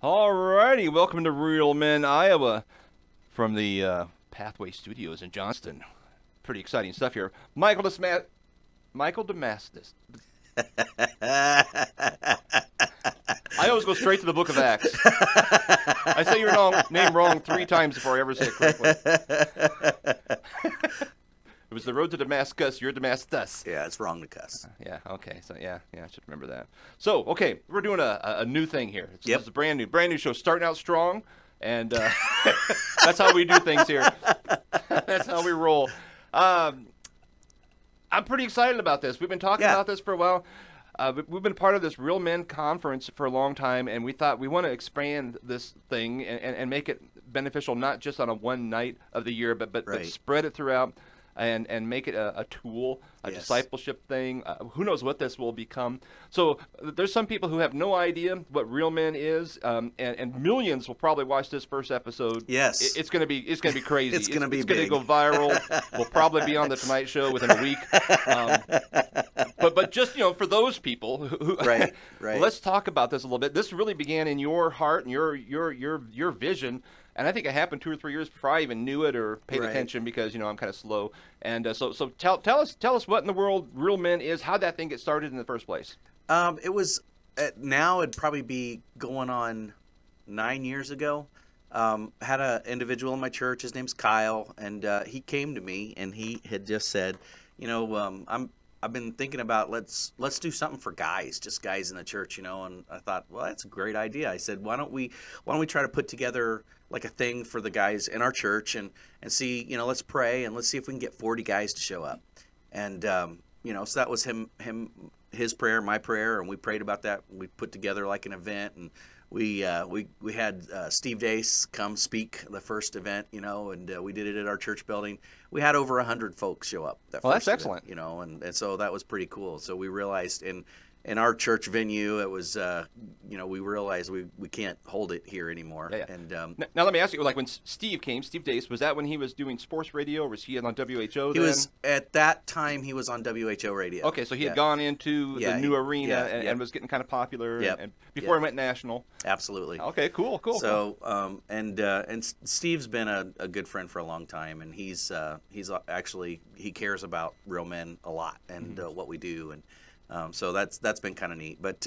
Alrighty, welcome to Real Men, Iowa, from the Pathway Studios in Johnston. Pretty exciting stuff here. Michael Damascus. I always go straight to the Book of Acts. I say your name wrong 3 times before I ever say it correctly. It was the road to Damascus. You're Damascus. Yeah, it's wrong to cuss. Yeah. Okay. So yeah, I should remember that. So okay, we're doing a new thing here. Yep. It's a brand new show, starting out strong, and that's how we do things here. That's how we roll. I'm pretty excited about this. We've been talking about this for a while. We've been part of this Real Men conference for a long time, and we thought we want to expand this thing and make it beneficial, not just on a one night of the year, but spread it throughout. And make it a tool, a discipleship thing. Who knows what this will become? So there's some people who have no idea what Real Men is, and millions will probably watch this first episode. Yes, it's gonna be crazy. It's gonna go viral. We'll probably be on the Tonight Show within a week. But just for those people who right. Let's talk about this a little bit. This really began in your heart and your vision. And I think it happened 2 or 3 years before I even knew it or paid attention because I'm kind of slow. And so tell us what in the world Real Men is. How'd that thing get started in the first place? It was now it'd probably be going on 9 years ago. Had an individual in my church. His name's Kyle, and he came to me and he had just said, I've been thinking about let's do something for guys, just guys in the church, And I thought, well, that's a great idea. I said, why don't we try to put together like a thing for the guys in our church and see, let's pray and let's see if we can get 40 guys to show up. And so that was his prayer, my prayer, and we prayed about that. We put together like an event, and we had Steve Dace come speak the first event, and we did it at our church building. We had over 100 folks show up. That's excellent. Event, and so that was pretty cool. So we realized in our church venue, it was, we realized we can't hold it here anymore. Yeah. And now let me ask you, like when Steve came, Steve Dace, was that when he was doing sports radio, or was he on WHO? He was at that time. He was on WHO radio. Okay, so he had gone into the new arena and was getting kind of popular. And before he went national. Absolutely. Okay, cool. So and Steve's been a good friend for a long time, and he's actually he cares about Real Men a lot and what we do and. So that's been kind of neat. But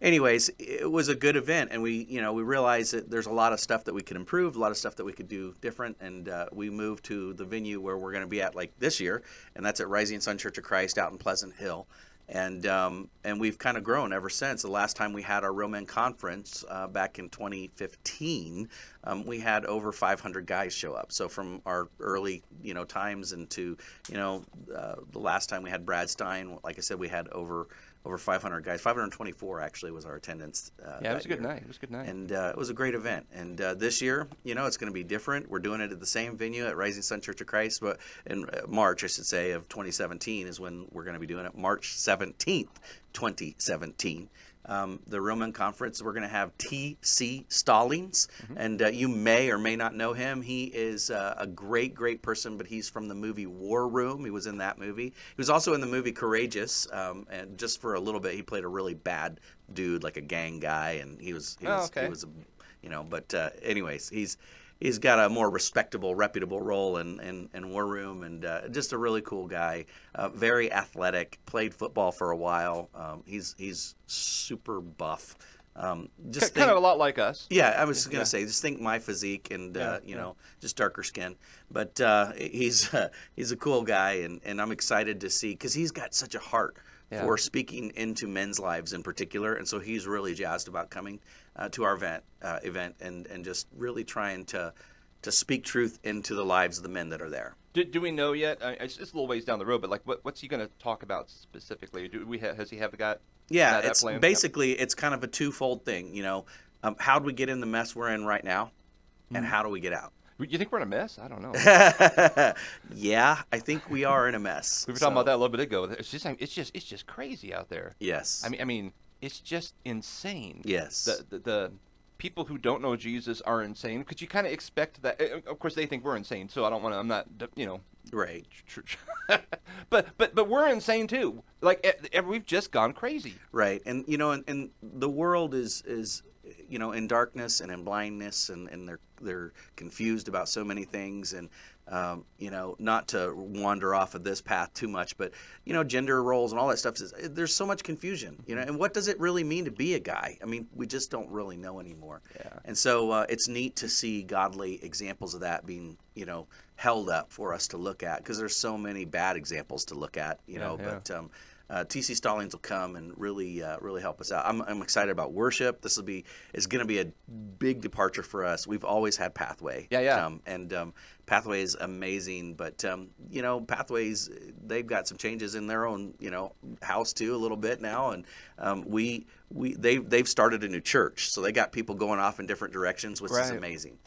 anyways, it was a good event, and we realized that there's a lot of stuff that we could improve, a lot of stuff that we could do different, and we moved to the venue where we're going to be at like this year, and that's at Rising Sun Church of Christ out in Pleasant Hill. And we've kind of grown ever since. The last time we had our Real Men conference back in 2015, we had over 500 guys show up. So from our early times into the last time we had Brad Stein, like I said, we had over 500 guys. 524 actually was our attendance. It was a good night. It was a good night. And it was a great event. And this year, it's going to be different. We're doing it at the same venue at Rising Sun Church of Christ, but in March, I should say, of 2017 is when we're going to be doing it. March 17th, 2017. The Real Men Conference, we're going to have T.C. Stallings, and you may or may not know him. He is a great person, but he's from the movie War Room. He was in that movie. He was also in the movie Courageous, and just for a little bit, he played a really bad dude, like a gang guy, and he was but anyways, he's got a more respectable, reputable role in War Room, and just a really cool guy. Very athletic. Played football for a while. He's super buff. Just kind of a lot like us. Yeah, I was going to say, just think my physique and just darker skin. But he's a cool guy, and I'm excited to see because he's got such a heart for speaking into men's lives in particular, and so he's really jazzed about coming to our event and just really trying to speak truth into the lives of the men that are there. Do we know yet? It's a little ways down the road, but like what's he going to talk about specifically? Has he got? Yeah, it's basically it's kind of a twofold thing. How do we get in the mess we're in right now, and how do we get out? You think we're in a mess? I don't know. Yeah, I think we are in a mess. We were talking about that a little bit ago. It's just crazy out there. Yes. I mean, it's just insane. Yes. The people who don't know Jesus are insane because you kind of expect that. Of course, they think we're insane, so I don't want to. I'm not. Right. but we're insane too. Like we've just gone crazy. Right. And and the world is in darkness and in blindness, and they're confused about so many things, and not to wander off of this path too much, but gender roles and all that stuff, there's so much confusion, and what does it really mean to be a guy? I mean, we just don't really know anymore. Yeah. And so it's neat to see godly examples of that being held up for us to look at, because there's so many bad examples to look at, but TC Stallings will come and really help us out. I'm excited about worship. It's going to be a big departure for us. We've always had Pathway. Yeah. Pathway is amazing, but Pathways, they've got some changes in their own house too a little bit now, and they've started a new church, so they got people going off in different directions, which is amazing.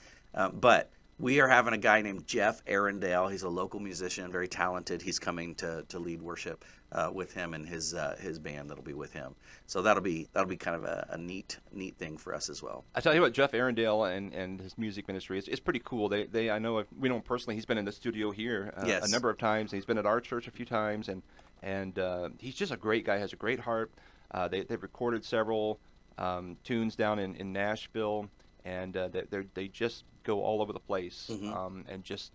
But we are having a guy named Jeff Arundel. He's a local musician, very talented. He's coming to lead worship with him and his band that'll be with him. So that'll be kind of a neat thing for us as well. I tell you what, Jeff Arundel and his music ministry is pretty cool. We know him personally. He's been in the studio here a number of times. He's been at our church a few times, and he's just a great guy. Has a great heart. They've recorded several tunes down in Nashville, and they just go all over the place, and just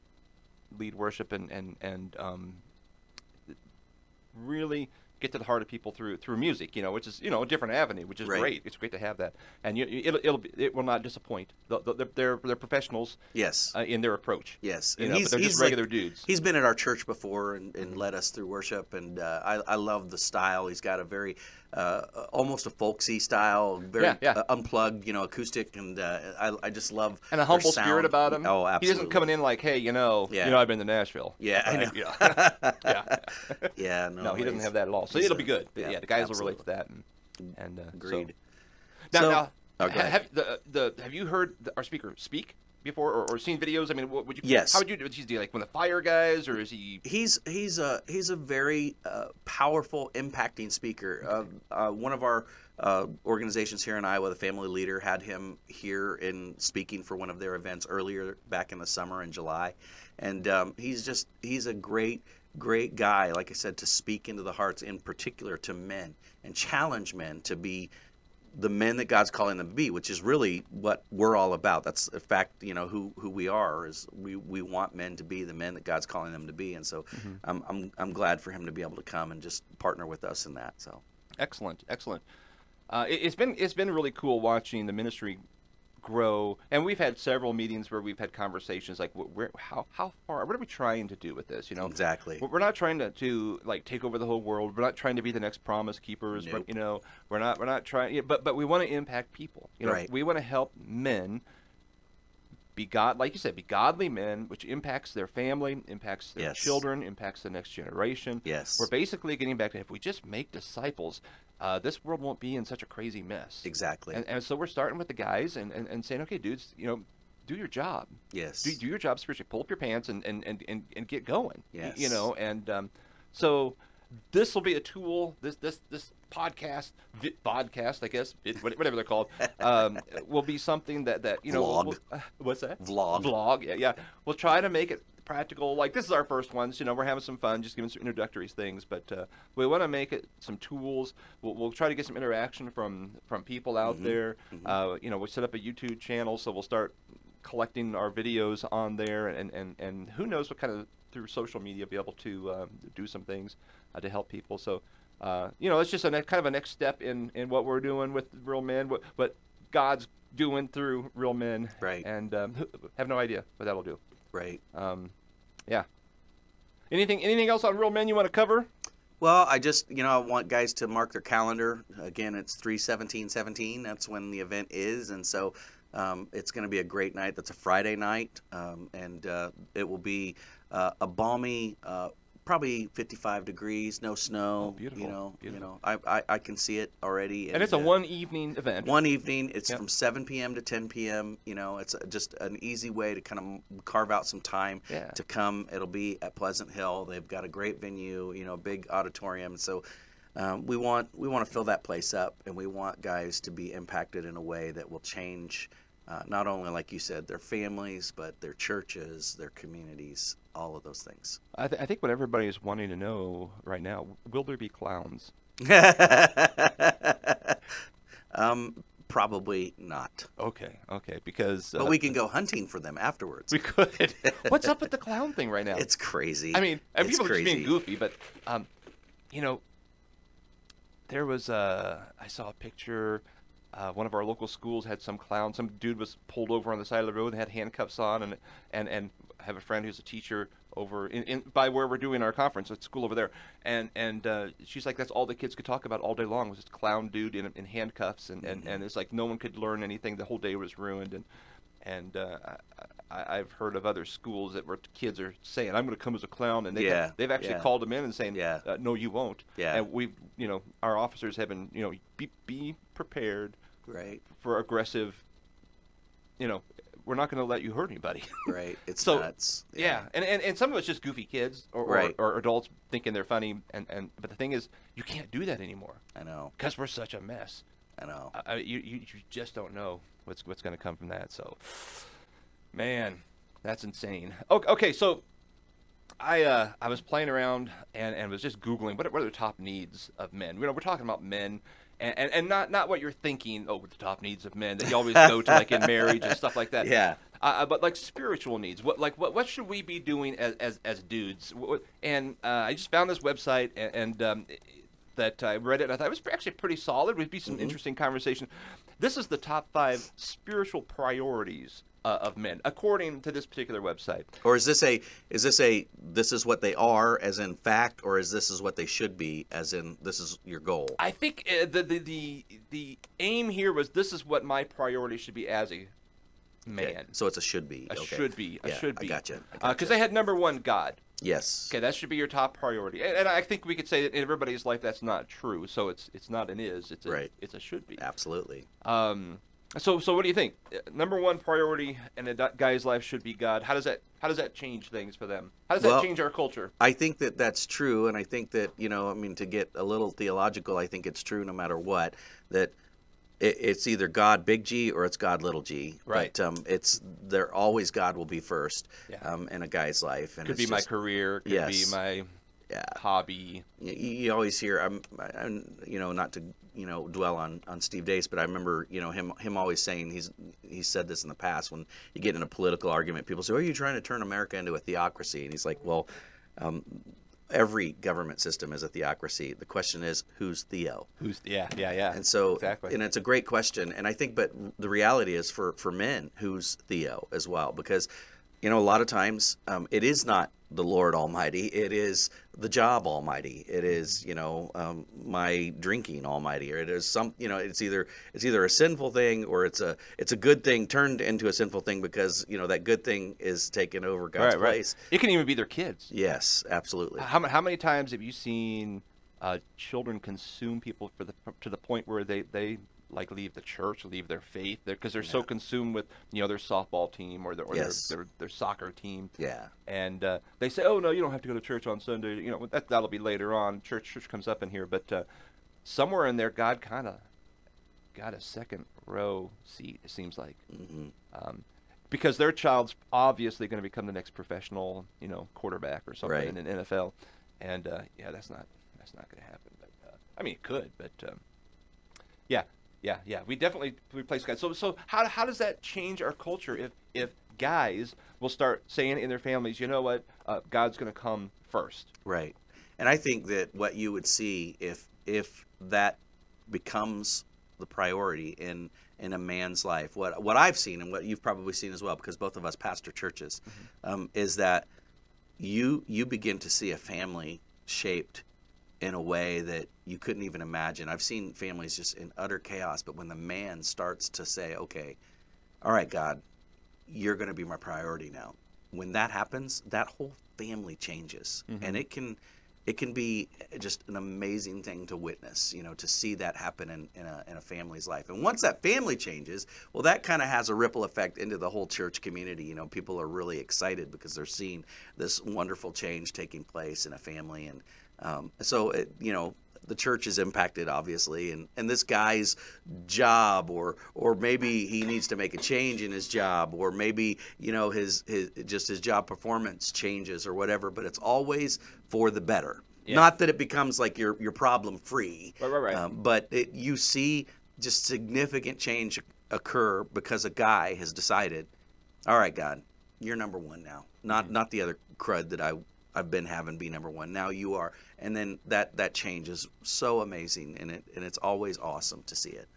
lead worship and really get to the heart of people through music, which is a different avenue, which is great. It's great to have that, and it will not disappoint. They're professionals, in their approach, and but they're just regular dudes. He's been at our church before and led us through worship, and I love the style. He's got a very almost a folksy style, very unplugged, acoustic, and I just love and a humble spirit about him. Oh, absolutely. He isn't coming in like, hey, I've been to Nashville. Yeah, I know. No, he doesn't have that at all. So it'll be good. The guys will relate to that. And agreed. So, have you heard our speaker speak before, or seen videos? I mean, what would you? Yes. How would you do? Is he like one of the fire guys, or is he? He's a very powerful, impacting speaker. One of our organizations here in Iowa, the Family Leader, had him here in speaking for one of their events earlier back in the summer in July, and he's a great guy, like I said, to speak into the hearts, in particular to men, and challenge men to be the men that God's calling them to be, which is really what we're all about. That's in fact, who we are, is we want men to be the men that God's calling them to be. And so I'm glad for him to be able to come and just partner with us in that. So excellent. It's been really cool watching the ministry grow, and we've had several meetings where we've had conversations like, how far, what are we trying to do with this? Exactly. We're not trying to like take over the whole world. We're not trying to be the next Promise Keepers. Nope. We're not trying. But we want to impact people. Right. We want to help men be like you said, be godly men, which impacts their family, impacts their children, impacts the next generation. Yes. We're basically getting back to, if we just make disciples, this world won't be in such a crazy mess. Exactly. And so we're starting with the guys and saying, okay, dudes, do your job. Yes. Do your job spiritually. Pull up your pants and get going. Yes. So this will be a tool. This podcast, I guess, whatever they're called, will be something that Vlog. What's that? Vlog. Yeah. We'll try to make it practical. Like, this is our first one, so, we're having some fun, just giving some introductory things, but we want to make it some tools. We'll try to get some interaction from people out there. We set up a YouTube channel, so we'll start collecting our videos on there, and who knows what kind of, through social media, be able to do some things to help people. So it's just kind of a next step in what we're doing with Real Men, what God's doing through Real Men. Right. And have no idea what that'll do. Right. Yeah. Anything else on Real Men you want to cover? Well, I just, I want guys to mark their calendar. Again, it's 3/17/17. That's when the event is, and so it's going to be a great night. That's a Friday night, and it will be a balmy, probably 55 degrees, no snow. Oh, beautiful. Beautiful. I can see it already. And it's a one-evening event. One evening. It's from 7 p.m. to 10 p.m. It's just an easy way to kind of carve out some time to come. It'll be at Pleasant Hill. They've got a great venue, big auditorium. So we want to fill that place up, and we want guys to be impacted in a way that will change not only, like you said, their families, but their churches, their communities, all of those things. I think what everybody is wanting to know right now, will there be clowns? Probably not. Okay, because But we can go hunting for them afterwards. we could. What's up with the clown thing right now? It's crazy. I mean, and It's people are just being crazy. goofy, but you know, there was I saw a picture. One of our local schools had some clown. Some dude was pulled over on the side of the road and had handcuffs on, and I have a friend who's a teacher over in by where we're doing our conference at school over there, and she's like, that's all the kids could talk about all day long was this clown dude in handcuffs, and it's like no one could learn anything. The whole day was ruined, and I've heard of other schools that where kids are saying, I'm going to come as a clown, and they've actually called them in and saying, no, you won't. Yeah. And we've, our officers have been, be prepared Right. for aggressive, we're not going to let you hurt anybody. Right. It's So, nuts. Yeah, and some of it's just goofy kids or adults thinking they're funny, but the thing is, you can't do that anymore I know. because we're such a mess. I know. You just don't know what's going to come from that. So, man, that's insane. Okay, so I was playing around and was just Googling what are the top needs of men. We're talking about men. And not what you're thinking. Oh, the top needs of men that you always go to, like in marriage and stuff like that. Yeah. But like spiritual needs. What should we be doing as dudes? And I just found this website and that I read it. And I thought it was actually pretty solid. Would be some interesting conversation. This is the top 5 spiritual priorities of men, according to this particular website. Or is this this is what they are as in fact, or is this is what they should be as in this is your goal? I think the aim here was this is what my priority should be as a man. Okay. So it's a should be. A Okay. should be. A Yeah, should be. I gotcha. Because they had number 1, God. Yes. Okay, that should be your top priority. And I think we could say that in everybody's life that's not true. So it's not an is. It's a, Right. It's a should be. Absolutely. So what do you think? Number 1 priority in a guy's life should be God. How does that change things for them? How does that change our culture? I think that that's true, and I think that to get a little theological, I think it's true no matter what, that it's either God big G or it's God little G. Right. But they're always God will be first. Yeah. In a guy's life, and Could be my career. Could be my hobby. You always hear I'm not to dwell on Steve Deace, but I remember him always saying he's said this in the past when you get in a political argument, people say, "Oh, are you trying to turn America into a theocracy?" And he's like, "Well, every government system is a theocracy. The question is who's Theo?" Yeah. And so exactly. And it's a great question, and I think, but the reality is for men, who's Theo as well, because a lot of times it is not the Lord Almighty. It is the job Almighty. It is my drinking Almighty, or it is it's either a sinful thing or it's a good thing turned into a sinful thing because that good thing is taken over God's place. It can even be their kids. Yes, absolutely. How many times have you seen children consume people to the point where they like leave the church, leave their faith, because they're so consumed with their softball team or their soccer team. Yeah. And they say, "Oh no, you don't have to go to church on Sunday." That'll be later on. Church comes up in here, but somewhere in there, God kind of got a second row seat. It seems like, because their child's obviously going to become the next professional, quarterback or something in an NFL, and that's not going to happen. But I mean, it could, but Yeah, we definitely replace God. So how does that change our culture if guys will start saying in their families, you know what, God's going to come first? Right. And I think that what you would see if that becomes the priority in a man's life, what I've seen and what you've probably seen as well, because both of us pastor churches, is that you begin to see a family shaped in a way that you couldn't even imagine. I've seen families just in utter chaos, but when the man starts to say, okay, all right, God, you're going to be my priority now. When that happens, that whole family changes. And it can be just an amazing thing to witness, to see that happen in a family's life. And once that family changes, well, that kind of has a ripple effect into the whole church community. People are really excited because they're seeing this wonderful change taking place in a family. And so the church is impacted, obviously, and this guy's job, or maybe he needs to make a change in his job, or maybe his job performance changes or whatever. But it's always for the better. Yeah. Not that it becomes like you're problem free. Right. But you see just significant change occur because a guy has decided, all right, God, you're number one now, not the other crud that I've been having be number one. Now you are, and then that change is so amazing, and it's always awesome to see it.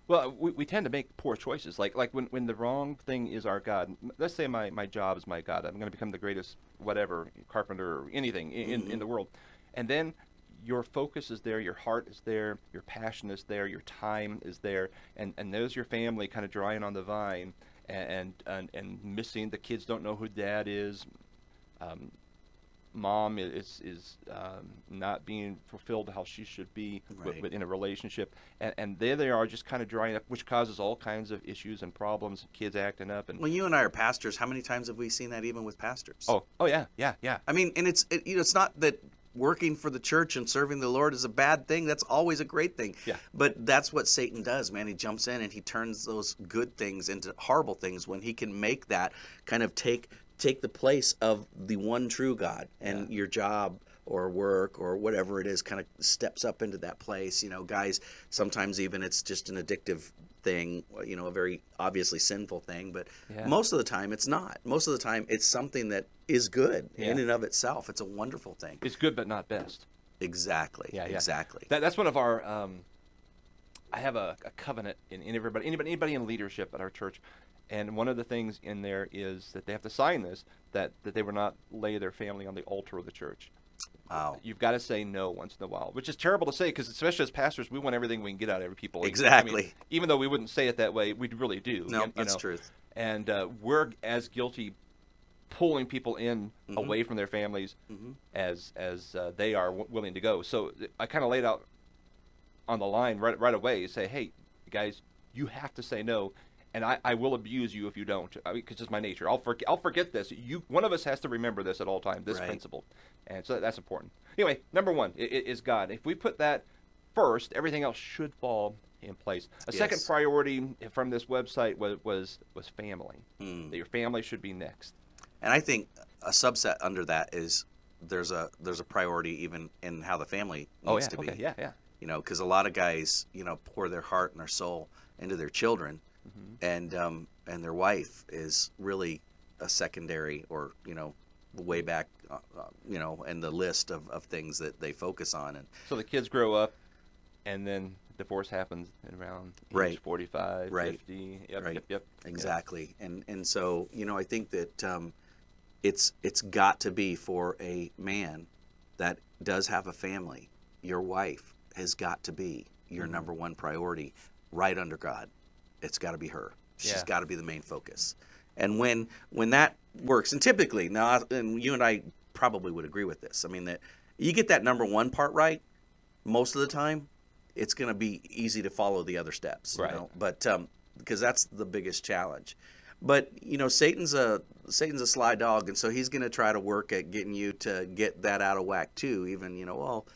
Well, we tend to make poor choices. Like when the wrong thing is our God. Let's say my job is my God. I'm going to become the greatest whatever carpenter or anything in the world, and then your focus is there, your heart is there, your passion is there, your time is there, and there's your family kind of drying on the vine, and missing. The kids don't know who dad is. Mom is not being fulfilled how she should be in a relationship, and there they are just kind of drying up, which causes all kinds of issues and problems. Kids acting up. And well, you and I are pastors. How many times have we seen that even with pastors? Oh yeah. I mean, and it's not that working for the church and serving the Lord is a bad thing. That's always a great thing. Yeah. But that's what Satan does, man. He jumps in and he turns those good things into horrible things when he can make that kind of take the place of the one true God, and your job or work or whatever it is kind of steps up into that place. You know, guys, sometimes even it's just an addictive thing, you know, a very obviously sinful thing, but most of the time it's not. Most of the time it's something that is good in and of itself. It's a wonderful thing. It's good but not best. Exactly. Yeah. Exactly. That's one of our I have a covenant in anybody in leadership at our church. And one of the things in there is that they have to sign this, that they will not lay their family on the altar of the church. Wow. You've got to say no once in a while, which is terrible to say, because especially as pastors, we want everything we can get out of every people. Exactly. I mean, even though we wouldn't say it that way, we really do. No, that's truth. And we're as guilty pulling people in away from their families as they are willing to go. So I kind of laid out on the line right away, say, hey, guys, you have to say no. And I will abuse you if you don't, because it's my nature. I'll forget this. One of us has to remember this at all times, this principle. And so that's important. Anyway, number one is God. If we put that first, everything else should fall in place. A second priority from this website was family. That your family should be next. And I think a subset under that is there's a priority even in how the family needs to be. Yeah. You know, because a lot of guys, you know, pour their heart and their soul into their children. And their wife is really a secondary, or you know, way back, you know, in the list of things that they focus on. And so the kids grow up, and then divorce happens around age 45, 50. Yep. Exactly. And so, you know, I think that it's got to be for a man that does have a family. Your wife has got to be your number one priority, right under God. It's got to be her. She's got to be the main focus. And when that works, and typically, now, and you and I probably would agree with this, I mean, that you get that number one part right, most of the time, it's going to be easy to follow the other steps. You know? But because that's the biggest challenge. But, you know, Satan's a sly dog, and so he's going to try to work at getting you to get that out of whack too. Even, you know, well,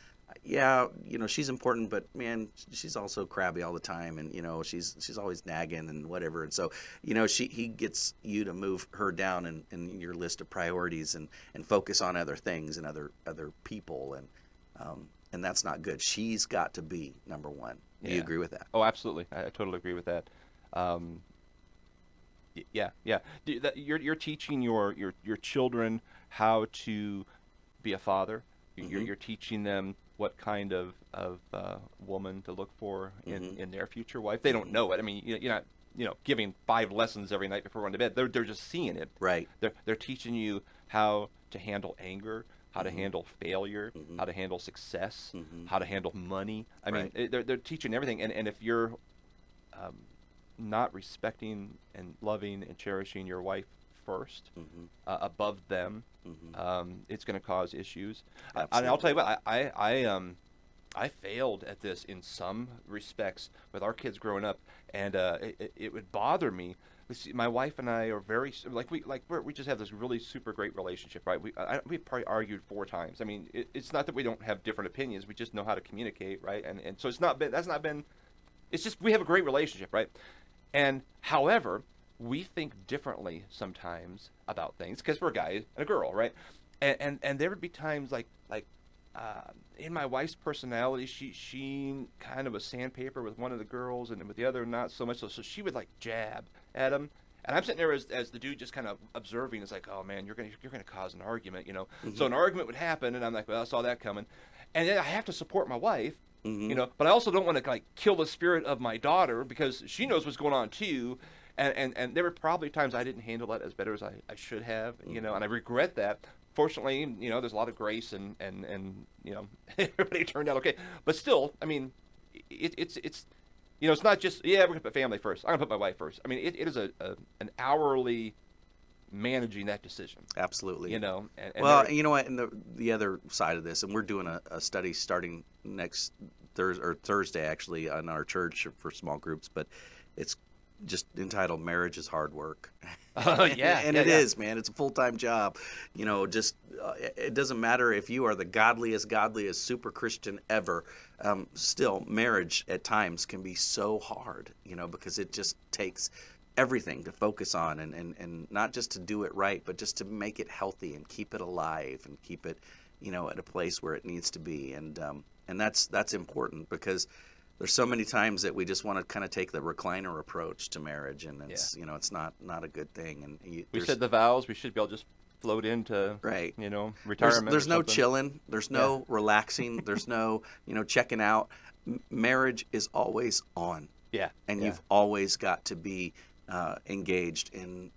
yeah, you know, she's important, but man, she's also crabby all the time, and you know, she's always nagging and whatever. And so, you know, he gets you to move her down in your list of priorities and focus on other things and other people, and that's not good. She's got to be number one. Do you agree with that? Oh, absolutely. I totally agree with that. Yeah. You're teaching your children how to be a father. You're teaching them what kind of woman to look for in their future wife. They don't know it. I mean, you're not giving 5 lessons every night before going to bed. They're just seeing it. Right. They're teaching you how to handle anger, how to handle failure, how to handle success, how to handle money. I mean, they're teaching everything. And if you're not respecting and loving and cherishing your wife first above them, it's going to cause issues. And I'll tell you what, I failed at this in some respects with our kids growing up, and it would bother me. My wife and I are very we just have this really super great relationship, right? We probably argued 4 times. I mean, it's not that we don't have different opinions. We just know how to communicate, right? And so it's just we have a great relationship, right? And however, we think differently sometimes about things because we're a guy and a girl, right? And there would be times like in my wife's personality, she kind of a sandpaper with one of the girls, and with the other not so much. So she would like jab at him, and I'm sitting there as the dude just kind of observing. It's like, oh man, you're gonna cause an argument, you know. So an argument would happen, and I'm like, well, I saw that coming, and then I have to support my wife, you know. But I also don't want to like kill the spirit of my daughter because she knows what's going on too. And there were probably times I didn't handle it as better as I should have, you know, and I regret that. Fortunately, you know, there's a lot of grace and you know, everybody turned out okay. But still, I mean, it's you know, it's not just, yeah, we're going to put family first. I'm going to put my wife first. I mean, it is an hourly managing that decision. Absolutely. You know. And well, you know what, and the other side of this, and we're doing a study starting next Thursday, actually, on our church for small groups, but it's just entitled "Marriage is Hard Work." Yeah, and it is, man. It's a full-time job. You know, just it doesn't matter if you are the godliest super Christian ever. Still, marriage at times can be so hard. You know, because it just takes everything to focus on, and not just to do it right, but just to make it healthy and keep it alive and keep it, you know, at a place where it needs to be. And that's important because there's so many times that we just want to kind of take the recliner approach to marriage, and it's you know, it's not a good thing. And we said the vows, we should be able to just float into you know, retirement. There's no chilling, there's no relaxing, there's no, you know, checking out. Marriage is always on. And you've always got to be engaged in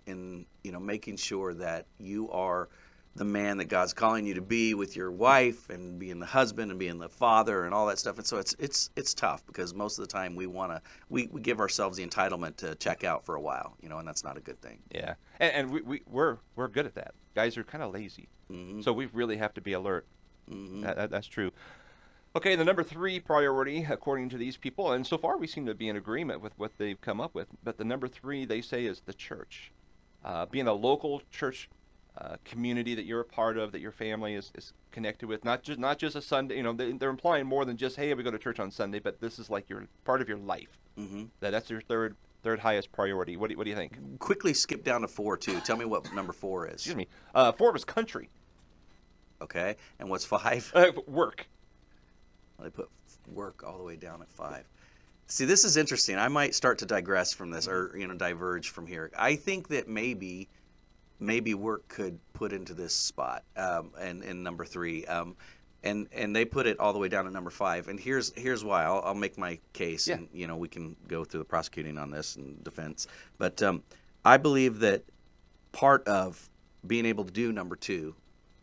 you know, making sure that you are the man that God's calling you to be with your wife, and being the husband and being the father and all that stuff. And so it's tough because most of the time we give ourselves the entitlement to check out for a while, you know, and that's not a good thing. Yeah, and we're good at that. Guys are kind of lazy, so we really have to be alert. That's true. Okay, the number 3 priority, according to these people, and so far we seem to be in agreement with what they've come up with, but the number 3 they say is the church. Being a local church community that you're a part of, that your family is connected with, not just a Sunday. You know, they're implying more than just, hey, we go to church on Sunday, but this is like your part of your life. That's your third highest priority. What do you think? Quickly skip down to 4 too. Tell me what number 4 is. Excuse me. 4 was country. Okay, and what's 5? Work. Well, they put work all the way down at 5. See, this is interesting. I might start to digress from this, or you know, diverge from here. I think that maybe work could put into this spot, and number 3, and they put it all the way down at number 5. And here's why. I'll make my case, and you know, we can go through the prosecuting on this and defense. But I believe that part of being able to do number 2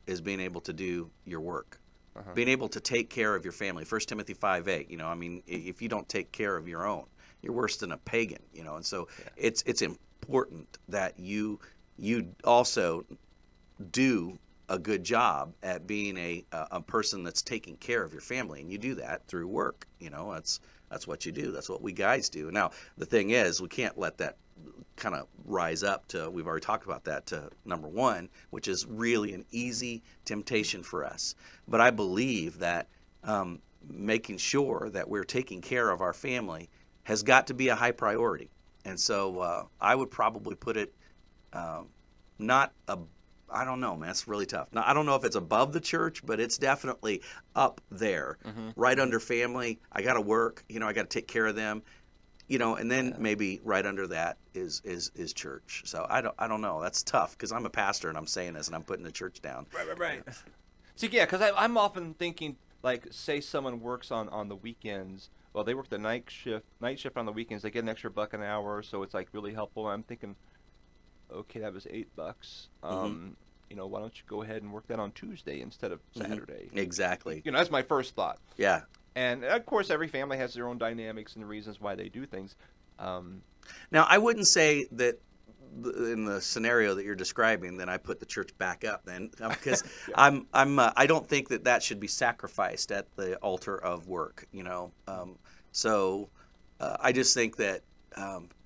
is being able to do your work, being able to take care of your family. 1 Timothy 5:8. You know, I mean, if you don't take care of your own, you're worse than a pagan. You know, and so it's important that you also do a good job at being a person that's taking care of your family, and you do that through work. You know, that's what you do. That's what we guys do. Now, the thing is, we can't let that kind of rise up to, we've already talked about that, to number 1, which is really an easy temptation for us. But I believe that making sure that we're taking care of our family has got to be a high priority. And so I would probably put it I don't know, man. It's really tough. Now, I don't know if it's above the church, but it's definitely up there, right under family. I got to work, you know, I got to take care of them, you know, and then maybe right under that is church. So I don't know. That's tough because I'm a pastor and I'm saying this and I'm putting the church down. Right. See, yeah, because I'm often thinking, like, say someone works on the weekends. Well, they work the night shift on the weekends. They get an extra $1 an hour, so it's like really helpful. I'm thinking, okay, that was $8. You know, why don't you go ahead and work that on Tuesday instead of Saturday? Exactly. You know, that's my first thought. Yeah. And of course, every family has their own dynamics and reasons why they do things. Now, I wouldn't say that in the scenario that you're describing, then I put the church back up then, because I don't think that should be sacrificed at the altar of work. You know, so I just think that.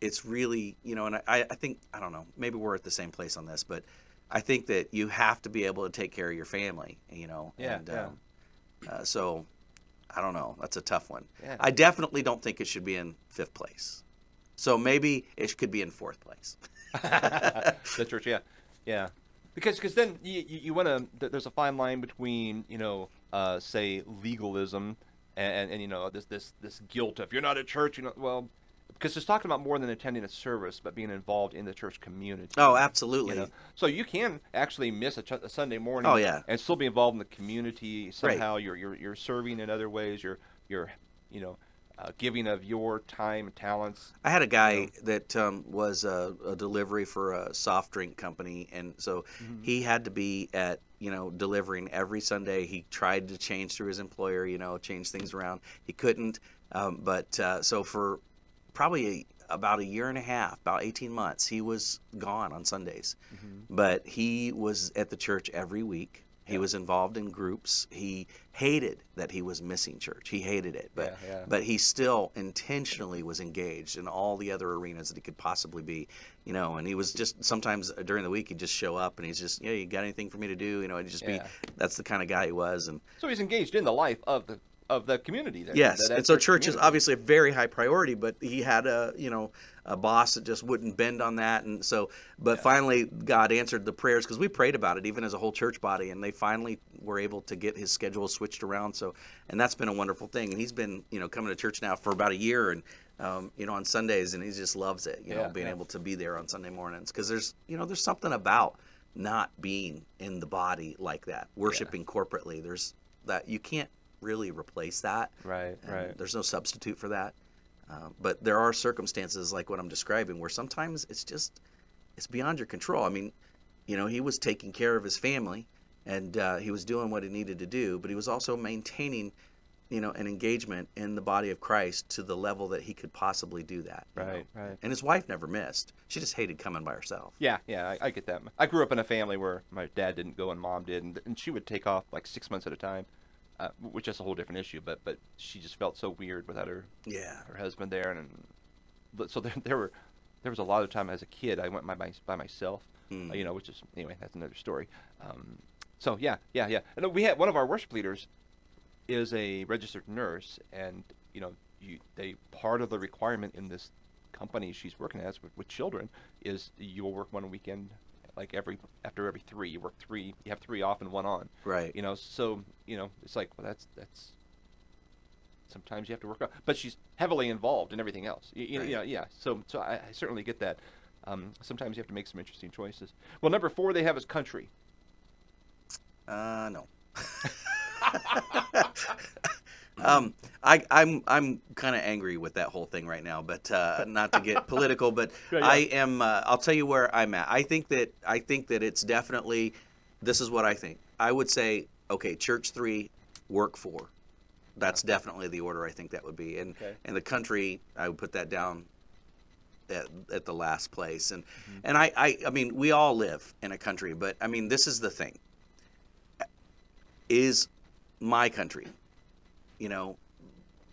It's really, you know, and I think, I don't know, maybe we're at the same place on this, but I think that you have to be able to take care of your family, you know. So, I don't know. That's a tough one. Yeah. I definitely don't think it should be in 5th place. So maybe it could be in 4th place. The church, yeah. Because then you want to, there's a fine line between, you know, say legalism and you know this guilt if you're not at church, you know, well, because it's talking about more than attending a service, but being involved in the church community. Oh, absolutely. You know? So you can actually miss a Sunday morning. Oh, yeah. And still be involved in the community somehow. Right. You're serving in other ways. You're you know, giving of your time and talents. I had a guy that was a delivery for a soft drink company, and so he had to be at, you know, delivering every Sunday. He tried to change through his employer, you know, change things around. He couldn't, but so for probably about a year and a half, about 18 months, he was gone on Sundays. But he was at the church every week. He was involved in groups. He hated that he was missing church. He hated it, but he still intentionally was engaged in all the other arenas that he could possibly be, you know. And he was just sometimes during the week he'd just show up and he's just, yeah, you got anything for me to do? You know, it'd just be, that's the kind of guy he was. And so he's engaged in the life of the community there. Yes, and so church is obviously a very high priority, but he had a boss that just wouldn't bend on that, and so, but finally God answered the prayers, because we prayed about it even as a whole church body, and they finally were able to get his schedule switched around. So, and that's been a wonderful thing, and he's been, you know, coming to church now for about a year, and you know, on Sundays, and he just loves it, you know, being able to be there on Sunday mornings, because there's something about not being in the body like that, worshiping corporately. There's that you can't really replace that. Right. There's no substitute for that. But there are circumstances like what I'm describing where sometimes it's beyond your control. I mean, you know, he was taking care of his family, and he was doing what he needed to do, but he was also maintaining, you know, an engagement in the body of Christ to the level that he could possibly do that. Right. And his wife never missed. She just hated coming by herself. Yeah, I get that. I grew up in a family where my dad didn't go and mom did, and she would take off like 6 months at a time. Which is a whole different issue, but she just felt so weird without her husband there, and so there was a lot of time as a kid I went by myself, you know, which is, anyway, that's another story. So yeah, and we had one of our worship leaders is a registered nurse, and you know, they part of the requirement in this company she's working as with children is you'll work one weekend. Like after every 3, you work 3. You have 3 off and 1 on. Right. You know, so you know, it's like, well, that's. Sometimes you have to work out, but she's heavily involved in everything else. You know, yeah. So I certainly get that. Sometimes you have to make some interesting choices. Well, number 4 they have is country. No. I'm kind of angry with that whole thing right now, but not to get political, but I am. I'll tell you where I'm at. I think that it's definitely. This is what I think. I would say, okay, church 3, work 4. That's definitely the order I think that would be. And the country, I would put that down at the last place. And and I mean, we all live in a country, but I mean, this is the thing. Is my country, you know,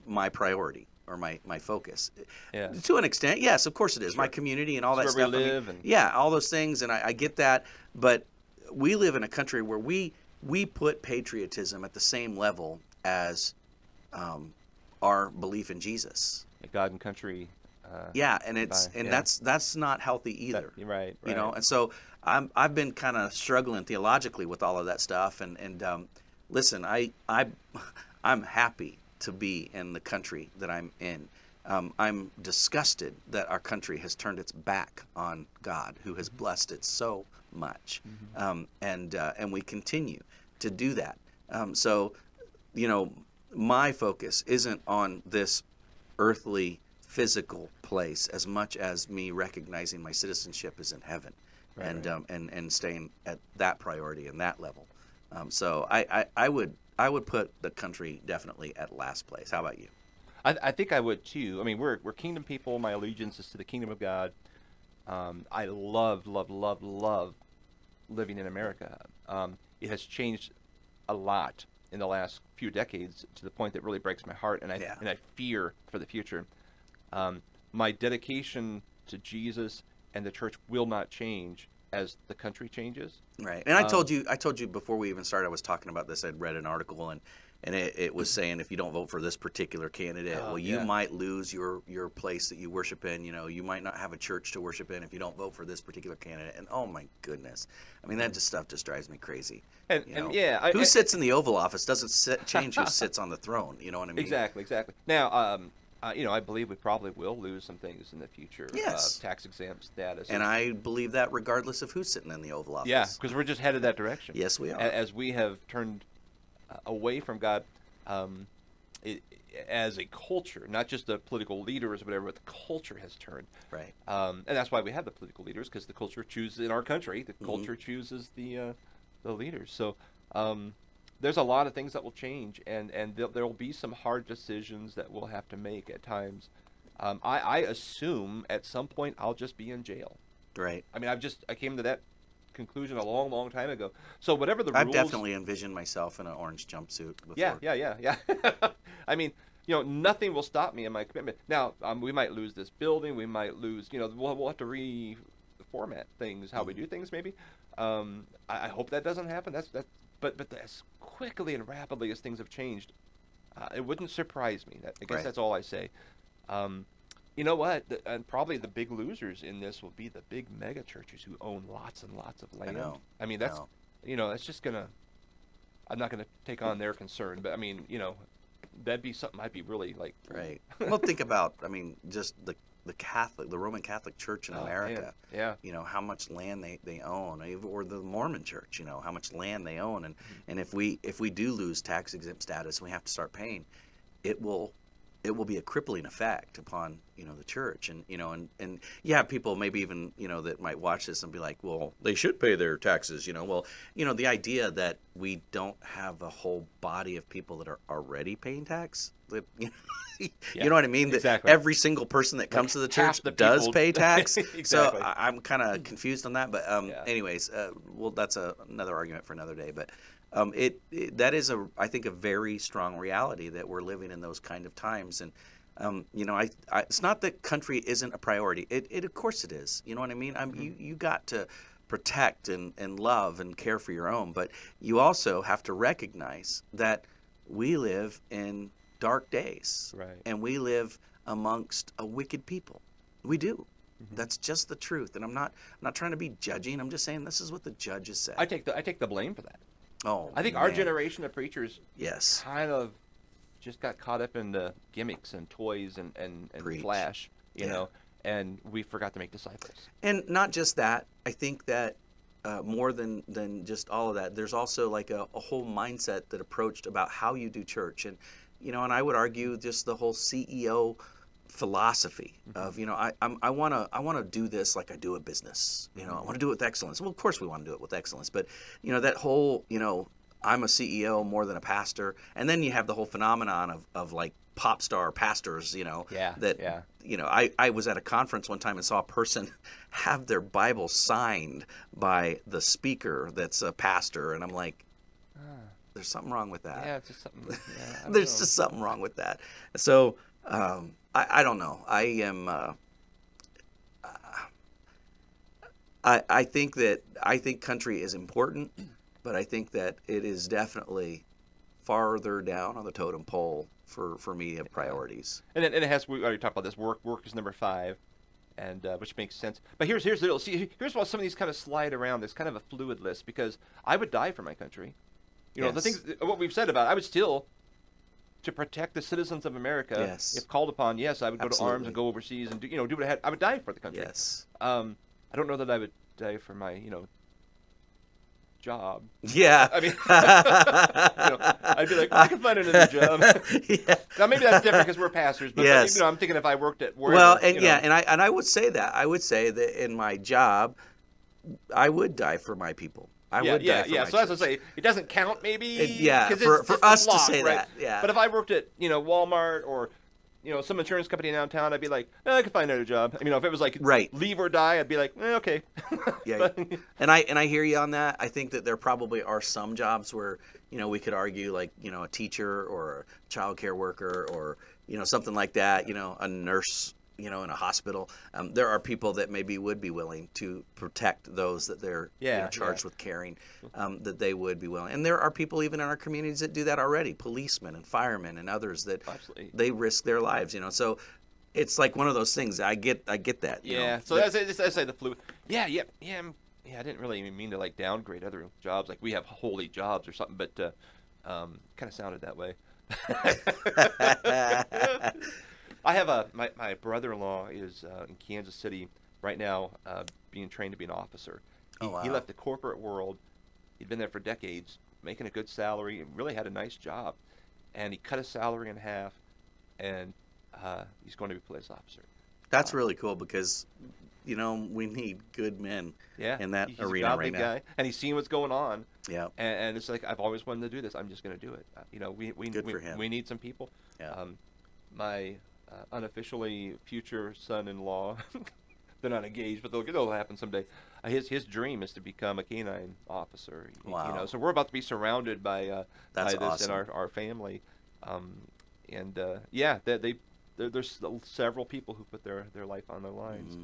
my priority or my focus? To an extent, yes, of course it is. My community and all that stuff. Where we live, all those things, and I get that. But we live in a country where we put patriotism at the same level as our belief in Jesus. God and country. And that's not healthy either. Right. You know, and so I've been kind of struggling theologically with all of that stuff, and listen, I'm happy to be in the country that I'm in. I'm disgusted that our country has turned its back on God, who has blessed it so much, and we continue to do that. So, you know, my focus isn't on this earthly, physical place as much as me recognizing my citizenship is in heaven, and staying at that priority and that level. So I would put the country definitely at last place. How about you? I think I would too. I mean, we're kingdom people. My allegiance is to the kingdom of God. I love living in America. It has changed a lot in the last few decades to the point that really breaks my heart, and I fear for the future. My dedication to Jesus and the church will not change as the country changes. Right. And I told you before we even started, I was talking about this. I'd read an article, and it was saying if you don't vote for this particular candidate, well, you might lose your place that you worship in. You know, you might not have a church to worship in if you don't vote for this particular candidate. And oh my goodness, I mean that stuff just drives me crazy. And who sits in the Oval Office doesn't change who sits on the throne. You know what I mean? Exactly. Now, I believe we probably will lose some things in the future. Yes. Tax exempt status. And I believe that regardless of who's sitting in the Oval Office. Yeah, because we're just headed that direction. Yes, we are. As we have turned away from God as a culture, not just the political leaders or whatever, but the culture has turned. Right. And that's why we have the political leaders, because the culture chooses in our country. The culture chooses the leaders. So there's a lot of things that will change, and there will be some hard decisions that we'll have to make at times. I assume at some point I'll just be in jail. Right. I mean, I came to that conclusion a long time ago. So whatever the rules, I've definitely envisioned myself in an orange jumpsuit before. Yeah. I mean, nothing will stop me in my commitment. Now, we might lose this building. We might lose. We'll have to reformat things, how we do things, maybe. I hope that doesn't happen. But as quickly and rapidly as things have changed, it wouldn't surprise me. I guess that's all I say. You know what? And probably the big losers in this will be the big mega churches who own lots and lots of land. I mean, that's that's just gonna. I'm not gonna take on their concern, but I mean, that'd be something I'd be really like. Right. Well, think about. I mean, just the Roman Catholic Church in America. Man. Yeah. How much land they own, or the Mormon Church. How much land they own, and if we do lose tax exempt status, and we have to start paying, it will be a crippling effect upon the church, and you have people maybe even that might watch this and be like, well, they should pay their taxes. Well, the idea that we don't have a whole body of people that are already paying tax. That, you know what I mean? Exactly. That every single person that comes to the church does pay tax. Exactly. So I'm kind of confused on that. But anyways, well, that's another argument for another day. But that is I think a very strong reality that we're living in those kind of times. And it's not that country isn't a priority. It of course it is. You know what I mean? You got to protect and love and care for your own, but you also have to recognize that we live in dark days, right? And we live amongst a wicked people. We do. That's just the truth. And I'm not trying to be judging. I'm just saying this is what the judges say. I take the blame for that. Oh, I think our generation of preachers, yes, kind of just got caught up in the gimmicks and toys and flash, and we forgot to make disciples. And not just that. I think that more than just all of that, there's also like a whole mindset that approached about how you do church, and and I would argue just the whole CEO philosophy of I want to do this like I do a business. I want to do it with excellence. Well, of course we want to do it with excellence, but that whole I'm a CEO more than a pastor, and then you have the whole phenomenon of like pop star pastors. I was at a conference one time and saw a person have their Bible signed by the speaker that's a pastor, and I'm like, there's something wrong with that. Yeah, it's just something. Yeah, there's just something wrong with that. So I don't know. I am. I think country is important, but I think that it is definitely farther down on the totem pole for me of priorities. And it has. We already talked about this. Work is number 5, and which makes sense. But here's the deal. See, here's why some of these kind of slide around. It's kind of a fluid list because I would die for my country. Yes. The things what we've said about it, I would still. To protect the citizens of America, yes. If called upon, yes, I would go Absolutely. to arms and go overseas and do what I had. I would die for the country. Yes. I don't know that I would die for my, job. Yeah. I mean, I'd be like, I can find another job. Yeah. Now maybe that's different because we're pastors, but yes. I'm thinking if I worked at wherever, well, and and I would say that in my job, I would die for my people. I would die for my So as I say, it doesn't count maybe. For us to say right? that. Yeah. But if I worked at Walmart or some insurance company downtown, I'd be like, I could find another job. I mean, if it was like leave or die, I'd be like, okay. Yeah. And I hear you on that. I think that there probably are some jobs where we could argue like a teacher or a child care worker or something like that. A nurse. in a hospital, there are people that maybe would be willing to protect those that they're charged with caring, that they would be willing. And there are people even in our communities that do that already, policemen and firemen and others that they risk their lives, So it's like one of those things. I get that. So that's like the flu. Yeah. I didn't really even mean to like downgrade other jobs. Like we have holy jobs or something, but kind of sounded that way. I have my brother-in-law is in Kansas City right now, being trained to be an officer. He left the corporate world. He'd been there for decades, making a good salary, and really had a nice job. And he cut his salary in half, and he's going to be a police officer. That's really cool because, we need good men in that arena right now. Guy, and he's seen what's going on. Yeah. And it's like, I've always wanted to do this. I'm just going to do it. We need some people. Yeah. My unofficially future son-in-law, they're not engaged, but it'll happen someday. His dream is to become a canine officer. Wow. So we're about to be surrounded by this awesome. in our family. There's several people who put their life on the lines,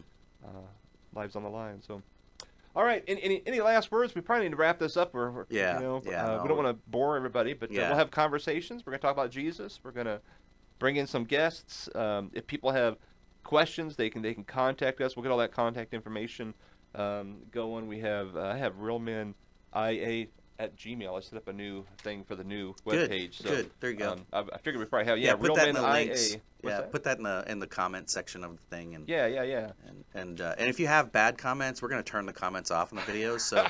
lives on the line. So, all right. Any last words? We probably need to wrap this up. We don't want to bore everybody, but we'll have conversations. We're going to talk about Jesus. We're going to bring in some guests. If people have questions, they can contact us. We'll get all that contact information going. We have I have realmenia@gmail. I set up a new thing for the new webpage. Good. There you go. I figured we probably have put that in the realmenia. links. Put that in the comment section of the thing. And yeah. And if you have bad comments, we're going to turn the comments off in the videos. So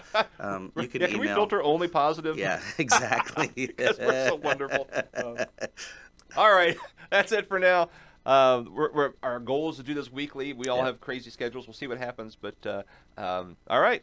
you can email. Can we filter only positive? Yeah, exactly. Because we're so wonderful. All right, that's it for now. Our goal is to do this weekly. We all have crazy schedules. We'll see what happens. But all right.